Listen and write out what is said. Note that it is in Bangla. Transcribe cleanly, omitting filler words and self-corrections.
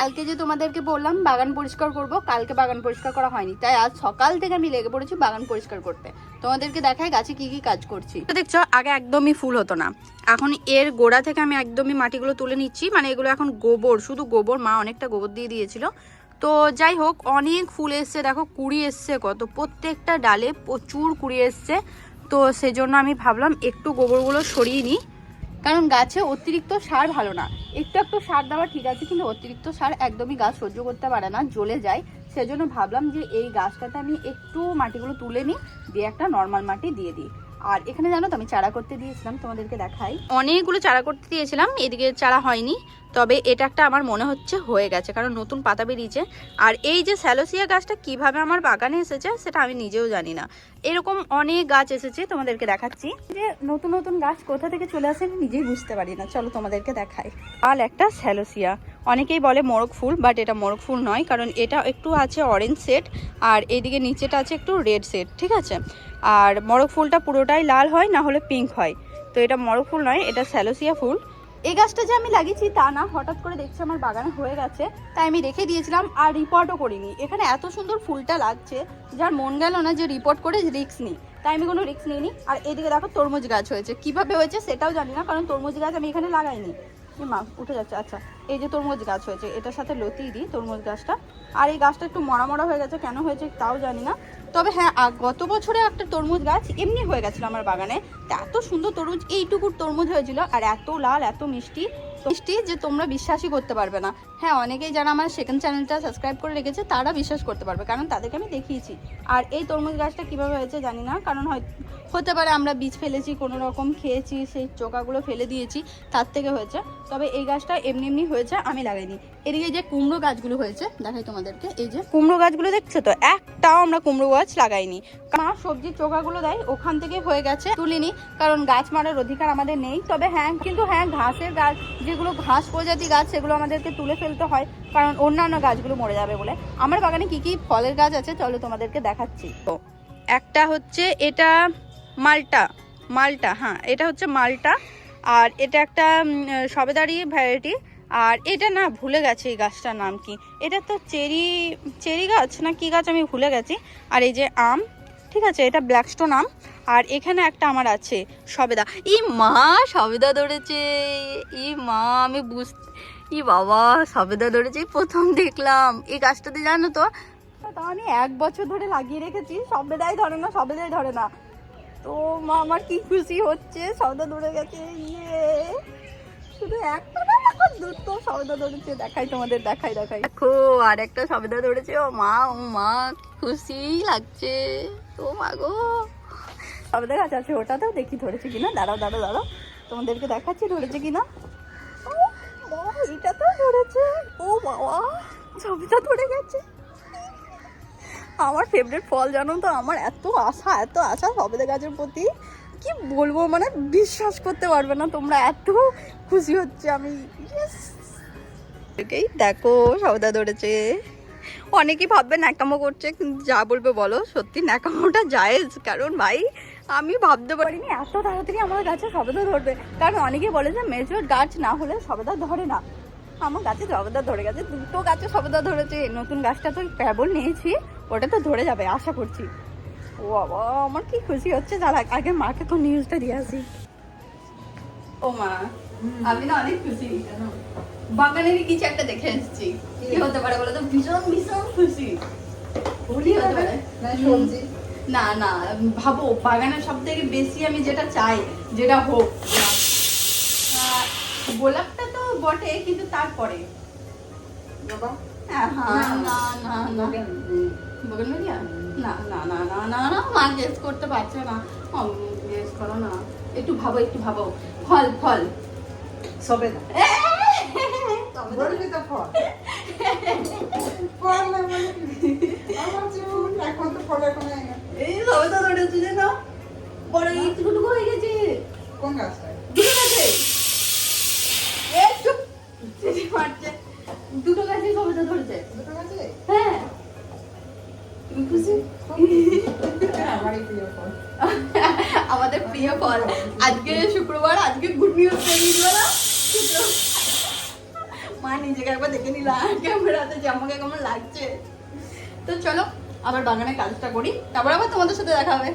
কালকে যে তোমাদেরকে বললাম বাগান পরিষ্কার করব, কালকে বাগান পরিষ্কার করা হয়নি, তাই আজ সকাল থেকে আমি লেগে পড়েছি বাগান পরিষ্কার করতে। তোমাদেরকে দেখাই গাছে কি কি কাজ করছি। দেখছো আগে একদমই ফুল হতো না, এখন এর গোড়া থেকে আমি একদমই মাটিগুলো তুলে নিচ্ছি। মানে এগুলো এখন গোবর, শুধু গোবর, মা অনেকটা গোবর দিয়ে দিয়েছিল। তো যাই হোক, অনেক ফুল এসছে, দেখো কুড়ি এসছে কত, প্রত্যেকটা ডালে প্রচুর কুড়ি এসছে। তো সেজন্য আমি ভাবলাম একটু গোবরগুলো সরিয়ে নিই, কারণ গাছে অতিরিক্ত সার ভালো না। একটু একটু সার দেওয়া ঠিক আছে, কিন্তু অতিরিক্ত সার একদমই গাছ সহ্য করতে পারে না, জ্বলে যায়। সেজন্য ভাবলাম যে এই গাছটাতে আমি একটু মাটিগুলো তুলে নিই, দিয়ে একটা নর্মাল মাটি দিয়ে দিই। আর এখানে জানো তো আমি চারা করতে দিয়েছিলাম, তোমাদেরকে দেখাই, অনেকগুলো চারা করতে দিয়েছিলাম, এদিকে চারা হয়নি। তবে এটা একটা আমার মনে হচ্ছে হয়ে গেছে, কারণ নতুন পাতা বেরিয়েছে। আর এই যে স্যালোসিয়া গাছটা কিভাবে আমার বাগানে এসেছে সেটা আমি নিজেও জানি না। এরকম অনেক গাছ এসেছে, তোমাদেরকে দেখাচ্ছি। যে নতুন নতুন গাছ কোথা থেকে চলে আসে আমি নিজেই বুঝতে পারি না। চলো তোমাদেরকে দেখাই। আর একটা স্যালোসিয়া, অনেকেই বলে মোরগ ফুল, বাট এটা মোরগ ফুল নয়, কারণ এটা একটু আছে অরেঞ্জ সেট, আর এইদিকে নিচেটা আছে একটু রেড সেট, ঠিক আছে। আর মোরগ ফুলটা পুরোটাই লাল হয়, না হলে পিঙ্ক হয়। তো এটা মোরগ ফুল নয়, এটা স্যালোসিয়া ফুল। এই গাছটা যে আমি লাগিয়েছি তা না, হঠাৎ করে দেখছি আমার বাগানে হয়ে গেছে, তাই আমি রেখে দিয়েছিলাম আর রিপোর্টও করিনি। এখানে এত সুন্দর ফুলটা লাগছে, যার মন গেল না যে রিপোর্ট করে রিস্ক নিই, তাই আমি কোনো রিস্ক নিইনি। আর এদিকে দেখো তরমুজ গাছ হয়েছে, কিভাবে হয়েছে সেটাও জানি না, কারণ তরমুজ গাছ আমি এখানে লাগাইনি। মা উঠে যাচ্ছে। আচ্ছা, এই যে তরমুজ গাছ হয়েছে, এটার সাথে লতি দিই তরমুজ গাছটা। আর এই গাছটা একটু মরা মরা হয়ে গেছে, কেন হয়েছে তাও জানি না। তবে হ্যাঁ, গত বছরে একটা তরমুজ গাছ এমনি হয়ে গেছিলো আমার বাগানে, এত সুন্দর তরমুজ, এইটুকুর তরমুজ হয়েছিল, আর এত লাল এত মিষ্টি মিষ্টি যে তোমরা বিশ্বাসই করতে পারবে না। হ্যাঁ, অনেকেই যারা আমার সেকেন্ড চ্যানেলটা সাবস্ক্রাইব করে রেখেছে তারা বিশ্বাস করতে পারবে, কারণ তাদেরকে আমি দেখিয়েছি। আর এই তরমুজ গাছটা কীভাবে হয়েছে জানি না, কারণ হতে পারে আমরা বীজ ফেলেছি, কোনো রকম খেয়েছি, সেই চোকাগুলো ফেলে দিয়েছি, তার থেকে হয়েছে। তবে এই গাছটা এমনি এমনি হয়েছে, আমি লাগাইনি। এদিকে যে কুমড়ো গাছগুলো হয়েছে দেখাই তোমাদেরকে, এই যে কুমড়ো গাছগুলো দেখছো তো, একটাও আমরা কুমড়ো গাছ লাগাইনি। মা সবজির চোকাগুলো দেয়, ওখান থেকে হয়ে গেছে, তুলিনি, কারণ গাছ মারার অধিকার আমাদের নেই। তবে হ্যাঁ, কিন্তু হ্যাঁ, ঘাসের গাছ, যেগুলো ঘাস প্রজাতি গাছ, সেগুলো আমাদেরকে তুলে ফেলতে হয়, কারণ অন্যান্য গাছগুলো মরে যাবে বলে। আমার বাগানে কি কি ফলের গাছ আছে চলো তোমাদেরকে দেখাচ্ছি। তো একটা হচ্ছে এটা মালটা, মালটা, হ্যাঁ এটা হচ্ছে মালটা। আর এটা একটা সবেদারি ভ্যারাইটি। আর এটা না ভুলে গেছি এই গাছটার নাম কি, এটা তো চেরি গাছ না কি গাছ আমি ভুলে গেছি। আর এই যে আম, ঠিক আছে, এটা ব্ল্যাকস্টোন আম। আর এখানে একটা আমার আছে সবেদা। ই মা, সবেদা ধরেছে, ই মা, আমি ই বাবা, সবেদা ধরেছে, প্রথম দেখলাম এই গাছটাতে, জানো তো। তা আমি 1 বছর ধরে লাগিয়ে রেখেছি, সবেদাই ধরে না, সবেদাই ধরে না। তো মা আমার কি খুশি হচ্ছে, সবেদা ধরে গেছে, ইয়ে, শুধু একটা না, দুটো সবেদা ধরেছে। দেখাই তোমাদের, দেখাই দেখো, আর একটা সবেদা ধরেছে। ও মা খুশি লাগছে, ও মা গো। সবেদা গাছ আছে, ওটাতেও দেখি ধরেছে কিনা, দাঁড়াও তোমাদেরকে দেখাচ্ছি ধরেছে কিনা। এটা তো ধরেছে, ও বাবা, সবেদা ধরে গেছে। আমার ফেভারিট ফল, জানো তো, আমার এত আশা সবেদা গাছের প্রতি, কি বলবো, মানে বিশ্বাস করতে পারবে না তোমরা, এত খুশি হচ্ছে আমি। দেখো সবেদা ধরেছে। অনেকেই ভাববে ন্যাকামো করছে, কিন্তু যা বলবে বলো, সত্যি ন্যাকামোটা জায়েজ, কারণ ভাই আমি ভাবতে পারিনি এত তাড়াতাড়ি আমার গাছে সবেদা ধরবে। কারণ অনেকে বলে যে মেজর গাছ না হলে সবেদা ধরে না, আমার গাছে সবেদা ধরে গেছে, দুটো গাছে সবেদা ধরেছে। নতুন গাছটা তো কেবল নিয়েছি, ওটা তো ধরে যাবে আশা করছি। ও বাবা, আমার কি খুশি হচ্ছে, যার আগে মাকে তো নিউজটা দিয়ে আসি। ও মা, আমি না অনেক খুশি, বাগানেরই কিছু একটা দেখে এসেছি। কি হতে পারে বলো তো, ভীষণ খুশি। ভুলই হতে পারে না, ভাবো বাগানের সব থেকে বেশি আমি যেটা চাই, যেটা হোক, গোলাপটা তো বটে, কিন্তু তারপরে না, মা গেস করতে পারছে না, গেস করো না, একটু ভাবো। ফল সবেদা, বলবি তো ফল, এখন তো ফল, এখন এই সবেদা ধরেছে যেন, বড় ইটুকু হয়ে গেছে। কোন গাছটা? দুটো গাছে, দুটো গাছে সবেদা ধরেছে। দুটো গাছে? হ্যাঁ, তুমি খুশি? আমাদের প্রিয় ফল। আজকে শুক্রবার, আজকে গুড নিউজ পেয়ে গেল না, মা মা নিজেকে একবার দেখে নিলাম ক্যামেরাতে যে আমাকে কেমন লাগছে। তো চলো আবার বাগানে কাজটা করি, তারপর আবার তোমাদের সাথে দেখা হবে।